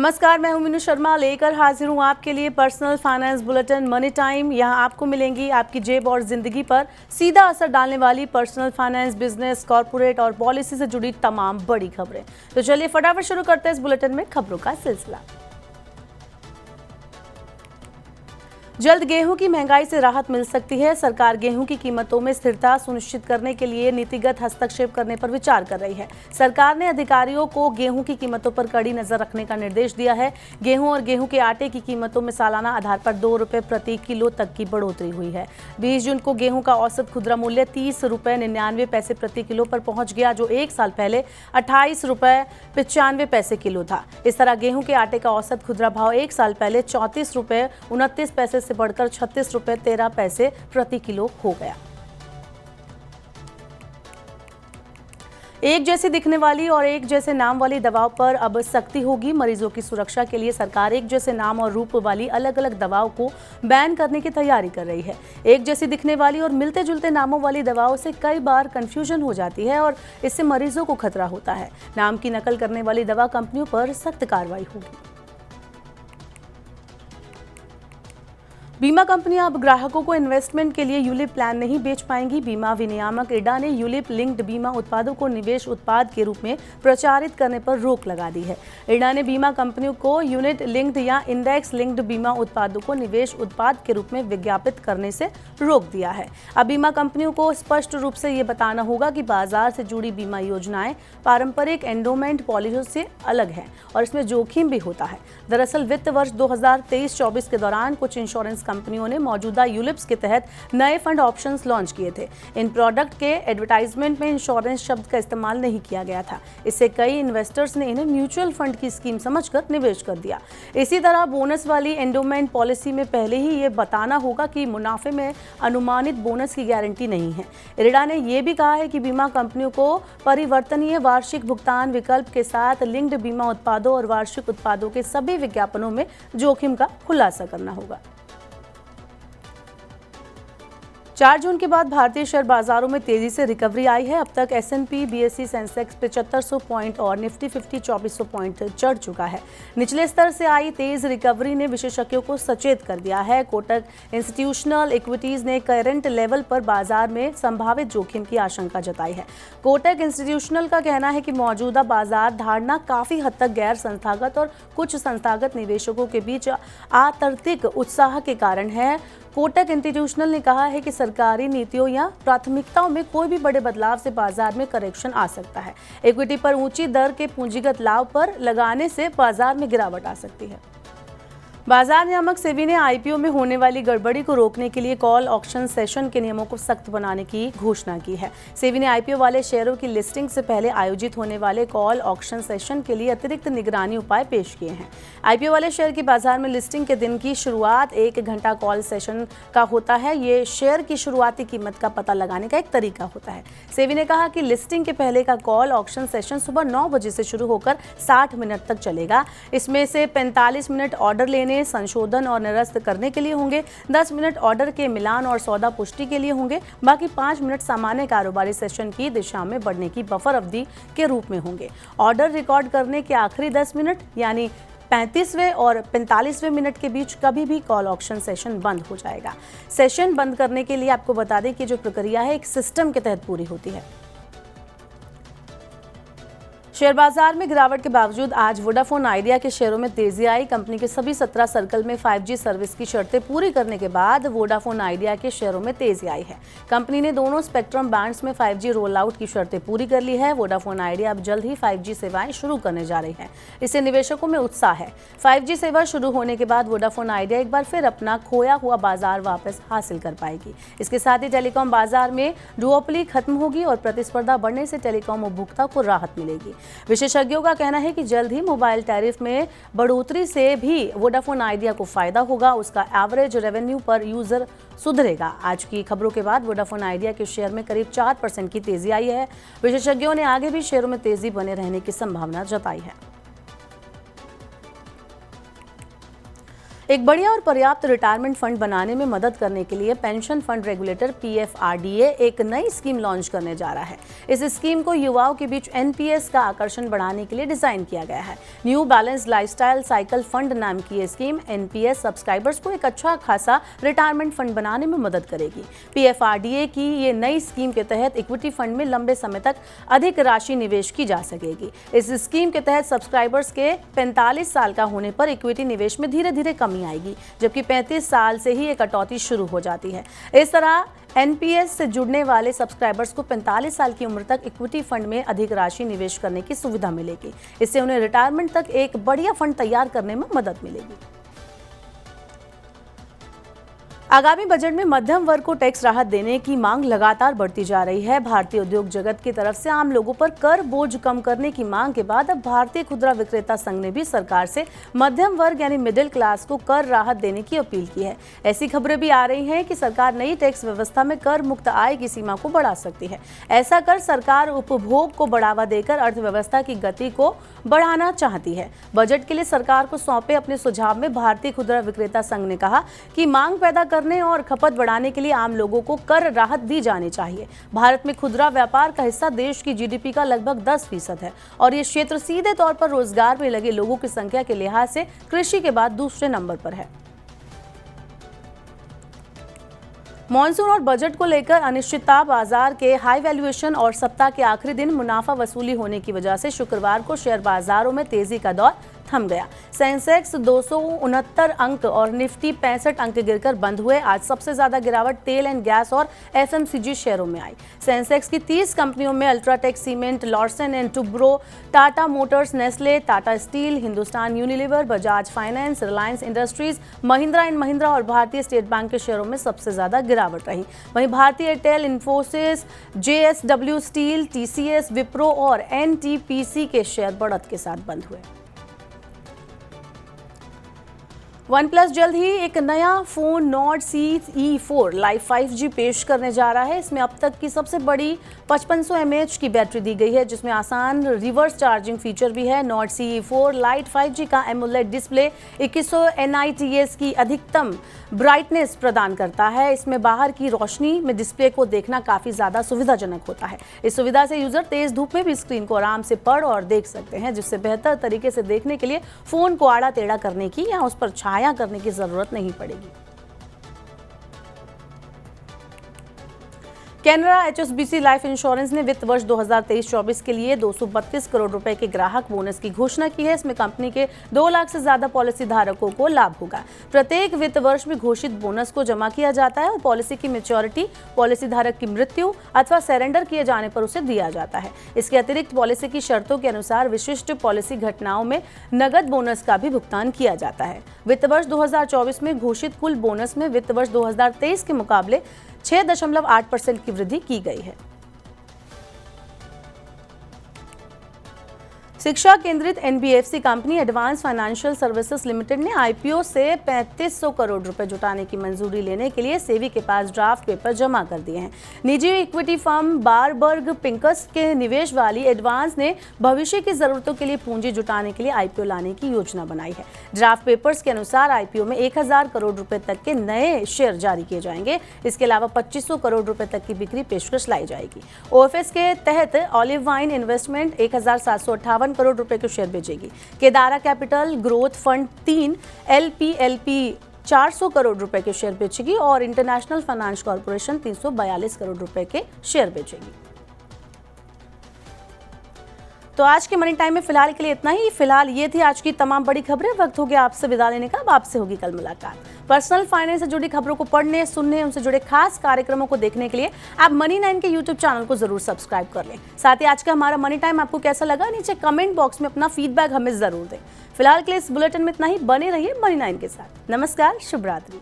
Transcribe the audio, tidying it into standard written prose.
नमस्कार, मैं हूं मीनू शर्मा लेकर हाजिर हूं आपके लिए personal finance bulletin money time. यहां आपको मिलेंगी आपकी जेब और जिंदगी पर सीधा असर डालने वाली पर्सनल फाइनेंस, बिजनेस, कॉर्पोरेट और पॉलिसी से जुड़ी तमाम बड़ी खबरें। तो चलिए फटाफट शुरू करते हैं इस बुलेटिन में खबरों का सिलसिला। जल्द गेहूं की महंगाई से राहत मिल सकती है। सरकार गेहूं की कीमतों में स्थिरता सुनिश्चित करने के लिए नीतिगत हस्तक्षेप करने पर विचार कर रही है। सरकार ने अधिकारियों को गेहूं की कीमतों पर कड़ी नजर रखने का निर्देश दिया है। गेहूं और गेहूं के आटे की कीमतों में सालाना आधार पर 2 रुपए प्रति किलो तक की बढ़ोतरी हुई है। 20 जून को गेहूं का औसत खुदरा मूल्य 30 रुपए 99 पैसे प्रति किलो पर पहुंच गया, जो एक साल पहले 28 रुपए 95 पैसे किलो था। इस तरह गेहूं के आटे का औसत खुदरा भाव एक साल पहले 34 रुपए 29 पैसे से बढ़कर 36 रुपए 13 पैसे प्रति किलो हो गया। एक जैसी दिखने वाली और एक जैसे नाम वाली दवाओं पर अब सख्ती होगी। मरीजों की सुरक्षा के लिए सरकार एक जैसे नाम और रूप वाली अलग अलग दवाओं को बैन करने की तैयारी कर रही है। एक जैसी दिखने वाली और मिलते जुलते नामों वाली दवाओं से कई बार कंफ्यूजन हो जाती है और इससे मरीजों को खतरा होता है। नाम की नकल करने वाली दवा कंपनियों पर सख्त कार्रवाई होगी। बीमा कंपनियां अब ग्राहकों को इन्वेस्टमेंट के लिए यूलिप प्लान नहीं बेच पाएंगी। बीमा विनियामक इरडा ने यूलिप लिंक्ड बीमा उत्पादों को निवेश उत्पाद के रूप में प्रचारित करने पर रोक लगा दी है। इरडा ने बीमा कंपनियों को यूनिट लिंक्ड या इंडेक्स लिंक्ड बीमा उत्पादों को निवेश उत्पाद के रूप में विज्ञापित करने से रोक दिया है। अब बीमा कंपनियों को स्पष्ट रूप से ये बताना होगा कि बाजार से जुड़ी बीमा योजनाएं पारंपरिक एंडोमेंट पॉलिसियों से अलग है और इसमें जोखिम भी होता है। दरअसल वित्त वर्ष 2023-24 के दौरान कुछ इंश्योरेंस कंपनियों ने मौजूदा यूलिप्स के तहत नए फंड ऑप्शंस लॉन्च किए थे। इन प्रोडक्ट के एडवर्टाइजमेंट में इंश्योरेंस शब्द का इस्तेमाल नहीं किया गया था। इससे कई इन्वेस्टर्स ने इन्हें म्यूचुअल फंड की स्कीम समझकर निवेश कर दिया। इसी तरह बोनस वाली एंडोमेंट पॉलिसी में पहले ही ये बताना होगा कि मुनाफे में अनुमानित बोनस की गारंटी नहीं है। इरडा ने यह भी कहा है कि बीमा कंपनियों को परिवर्तनीय वार्षिक भुगतान विकल्प के साथ लिंक्ड बीमा उत्पादों और वार्षिक उत्पादों के सभी विज्ञापनों में जोखिम का खुलासा करना होगा। 4 जून के बाद भारतीय शेयर बाजारों में तेजी से रिकवरी आई है। अब तक S&P, BSE, सेंसेक्स 7500 पॉइंट और निफ्टी 50 2400 पॉइंट चढ़ चुका है। निचले स्तर से आई तेज रिकवरी ने विशेषज्ञों को सचेत कर दिया है। कोटक इंस्टीट्यूशनल इक्विटीज ने करंट लेवल पर बाजार में संभावित जोखिम की आशंका जताई है। कोटक इंस्टीट्यूशनल का कहना है कि मौजूदा बाजार धारणा काफी हद तक गैर संस्थागत और कुछ संस्थागत निवेशकों के बीच आतंरिक उत्साह के कारण है। कोटक इंस्टीट्यूशनल ने कहा है कि सरकारी नीतियों या प्राथमिकताओं में कोई भी बड़े बदलाव से बाजार में करेक्शन आ सकता है। इक्विटी पर ऊंची दर के पूंजीगत लाभ पर लगाने से बाजार में गिरावट आ सकती है। बाजार नियामक सेबी ने आईपीओ में होने वाली गड़बड़ी को रोकने के लिए कॉल ऑक्शन सेशन के नियमों को सख्त बनाने की घोषणा की है। सेबी ने आईपीओ वाले शेयरों की लिस्टिंग से पहले आयोजित होने वाले कॉल ऑक्शन सेशन के लिए अतिरिक्त निगरानी उपाय पेश किए हैं। आईपीओ वाले शेयर की बाजार में लिस्टिंग के दिन की शुरुआत 1 घंटा कॉल सेशन का होता है। ये शेयर की शुरुआती कीमत का पता लगाने का एक तरीका होता है। सेबी ने कहा कि लिस्टिंग के पहले का कॉल ऑक्शन सेशन सुबह 9 बजे से शुरू होकर 60 मिनट तक चलेगा। इसमें से 45 मिनट ऑर्डर लेने, संशोधन और निरस्त करने के लिए होंगे, 10 मिनट ऑर्डर के मिलान और सौदा पुष्टि के लिए होंगे, बाकी 5 मिनट सामान्य कारोबारी सेशन की दिशा में बढ़ने की बफर अवधि के रूप में होंगे। ऑर्डर रिकॉर्ड करने के आखिरी 10 मिनट यानी 35वें और 45वें मिनट के बीच कभी भी कॉल ऑक्शन सेशन बंद हो जाएगा। सेशन बंद करने के लिए आपको बता दें कि जो प्रक्रिया है एक सिस्टम के तहत पूरी होती है। शेयर बाजार में गिरावट के बावजूद आज वोडाफोन आइडिया के शेयरों में तेजी आई। कंपनी के सभी 17 सर्कल में 5G सर्विस की शर्तें पूरी करने के बाद वोडाफोन आइडिया के शेयरों में तेजी आई है। कंपनी ने दोनों स्पेक्ट्रम बैंड्स में 5G रोल आउट की शर्तें पूरी कर ली है। वोडाफोन आइडिया अब जल्द ही 5G सेवाएं शुरू करने जा रही है। इससे निवेशकों में उत्साह है। 5G सेवा शुरू होने के बाद वोडाफोन आइडिया एक बार फिर अपना खोया हुआ बाजार वापस हासिल कर पाएगी। इसके साथ ही टेलीकॉम बाजार में डुओपली खत्म होगी और प्रतिस्पर्धा बढ़ने से टेलीकॉम उपभोक्ता को राहत मिलेगी। विशेषज्ञों का कहना है कि जल्द ही मोबाइल टैरिफ में बढ़ोतरी से भी वोडाफोन आइडिया को फायदा होगा। उसका एवरेज रेवेन्यू पर यूजर सुधरेगा। आज की खबरों के बाद वोडाफोन आइडिया के शेयर में करीब 4% की तेजी आई है। विशेषज्ञों ने आगे भी शेयरों में तेजी बने रहने की संभावना जताई है। एक बढ़िया और पर्याप्त रिटायरमेंट फंड बनाने में मदद करने के लिए पेंशन फंड रेगुलेटर PFRDA एक नई स्कीम लॉन्च करने जा रहा है। इस स्कीम को युवाओं के बीच NPS का आकर्षण बढ़ाने के लिए डिजाइन किया गया है। New balance lifestyle cycle fund नाम की ये स्कीम NPS सब्सक्राइबर्स को एक अच्छा खासा रिटायरमेंट फंड बनाने में मदद करेगी। PFRDA की ये नई स्कीम के तहत इक्विटी फंड में लंबे समय तक अधिक राशि निवेश की जा सकेगी। इस स्कीम के तहत सब्सक्राइबर्स के 45 साल का होने पर इक्विटी निवेश में धीरे धीरे कमी आएगी, जबकि 35 साल से ही एक कटौती शुरू हो जाती है। इस तरह NPS से जुड़ने वाले सब्सक्राइबर्स को 45 साल की उम्र तक इक्विटी फंड में अधिक राशि निवेश करने की सुविधा मिलेगी। इससे उन्हें रिटायरमेंट तक एक बढ़िया फंड तैयार करने में मदद मिलेगी। आगामी बजट में मध्यम वर्ग को टैक्स राहत देने की मांग लगातार बढ़ती जा रही है। भारतीय उद्योग जगत की तरफ से आम लोगों पर कर बोझ कम करने की मांग के बाद अब भारतीय खुदरा विक्रेता संघ ने भी सरकार से मध्यम वर्ग यानी मिडिल क्लास को कर राहत देने की अपील की है। ऐसी खबरें भी आ रही हैं कि सरकार नई टैक्स व्यवस्था में कर मुक्त आय की सीमा को बढ़ा सकती है। ऐसा कर सरकार उपभोग को बढ़ावा देकर अर्थव्यवस्था की गति को बढ़ाना चाहती है। बजट के लिए सरकार को सौंपे अपने सुझाव में भारतीय खुदरा विक्रेता संघ ने कहा कि मांग पैदा करने और खपत बढ़ाने के लिए आम लोगों को कर राहत दी जानी चाहिए। भारत में खुदरा व्यापार का हिस्सा देश की GDP का लगभग 10% है और ये क्षेत्र सीधे तौर पर रोजगार में लगे लोगों की संख्या के लिहाज से कृषि के बाद दूसरे नंबर पर है। मॉनसून और बजट को लेकर अनिश्चितता, बाजार के हाई वैल्यूएशन और सप्ताह के आखिरी दिन मुनाफा वसूली होने की वजह से शुक्रवार को शेयर बाजारों में तेजी का दौर थम गया। सेंसेक्स 269 अंक और निफ्टी 65 अंक गिरकर बंद हुए। आज सबसे ज्यादा गिरावट तेल एंड गैस और FMCG शेयरों में आई। सेंसेक्स की 30 कंपनियों में UltraTech cement, Larsen and Toubro, Tata Motors, Nestle, Tata steel, Hindustan Unilever, Bajaj finance, Reliance industries, Mahindra and Mahindra और भारतीय स्टेट बैंक के शेयरों में सबसे ज्यादा गिरावट रही। वहीं भारतीय Airtel, Infosys, JSW steel, TCS, Wipro और NTPC के शेयर बढ़त के साथ बंद हुए। OnePlus जल्द ही एक नया phone Nord CE4 Live 5G पेश करने जा रहा है। इसमें अब तक की सबसे बड़ी 5500 mAh की बैटरी दी गई है, जिसमें आसान रिवर्स चार्जिंग फीचर भी है। Nord CE4 Lite 5G का AMOLED डिस्प्ले 2100 nits की अधिकतम ब्राइटनेस प्रदान करता है। इसमें बाहर की रोशनी में डिस्प्ले को देखना काफी ज्यादा सुविधाजनक होता है। इस सुविधा से यूजर तेज धूप में भी स्क्रीन को आराम से पढ़ और देख सकते हैं, जिससे बेहतर तरीके से देखने के लिए फोन को आड़ा टेढ़ा करने की या उस पर छाया करने की जरूरत नहीं पड़ेगी। कैनरा HSBC लाइफ इंश्योरेंस ने वित्त वर्ष 2023-24 के लिए 232 करोड़ रुपए के ग्राहक बोनस की घोषणा की है। इसमें कंपनी के 2 लाख से ज्यादा पॉलिसी धारकों को लाभ होगा। प्रत्येक वित्त वर्ष में घोषित बोनस को जमा किया जाता है और पॉलिसी की मैच्योरिटी, पॉलिसी धारक की मृत्यु अथवा सरेंडर किए जाने पर उसे दिया जाता है। इसके अतिरिक्त पॉलिसी की शर्तों के अनुसार विशिष्ट पॉलिसी घटनाओं में नगद बोनस का भी भुगतान किया जाता है। वित्त वर्ष 2024 में घोषित कुल बोनस में वित्त वर्ष 2023 के मुकाबले 6.8% की वृद्धि की गई है। शिक्षा केंद्रित NBFC company advance financial services limited ने IPO से 3500 करोड़ रुपए जुटाने की मंजूरी लेने के लिए सेबी के पास ड्राफ्ट पेपर जमा कर दिए हैं। निजी इक्विटी फर्म बारबर्ग पिंकस के निवेश वाली एडवांस ने भविष्य की जरूरतों के लिए पूंजी जुटाने के लिए IPO लाने की योजना बनाई है। ड्राफ्ट पेपर्स के अनुसार IPO में 1000 करोड़ रुपए तक के नए शेयर जारी किए जाएंगे। इसके अलावा 2500 करोड़ रुपए तक की बिक्री पेशकश लाई जाएगी। OFS के तहत ऑलिव वाइन इन्वेस्टमेंट 1758 करोड़ रुपए के शेयर बेचेगी। Kedaara Capital growth fund 3 LPLP 400 crore रुपए के शेयर बेचेगी और इंटरनेशनल फाइनेंस कॉर्पोरेशन 342 करोड़ रुपए के शेयर बेचेगी। तो आज के मनी टाइम में फिलहाल के लिए इतना ही। फिलहाल ये थी आज की तमाम बड़ी खबरें। वक्त हो गया आपसे विदा लेने का। अब आपसे होगी कल मुलाकात। पर्सनल फाइनेंस से जुड़ी खबरों को पढ़ने, सुनने, उनसे जुड़े खास कार्यक्रमों को देखने के लिए आप मनी 9 के YouTube चैनल को जरूर सब्सक्राइब कर लें। साथ ही आज का हमारा मनी टाइम आपको कैसा लगा, नीचे कमेंट बॉक्स में अपना फीडबैक हमें जरूर दें। फिलहाल के लिए इस बुलेटिन में इतना ही। बने रहिए मनी 9 के साथ। नमस्कार, शुभ रात्रि।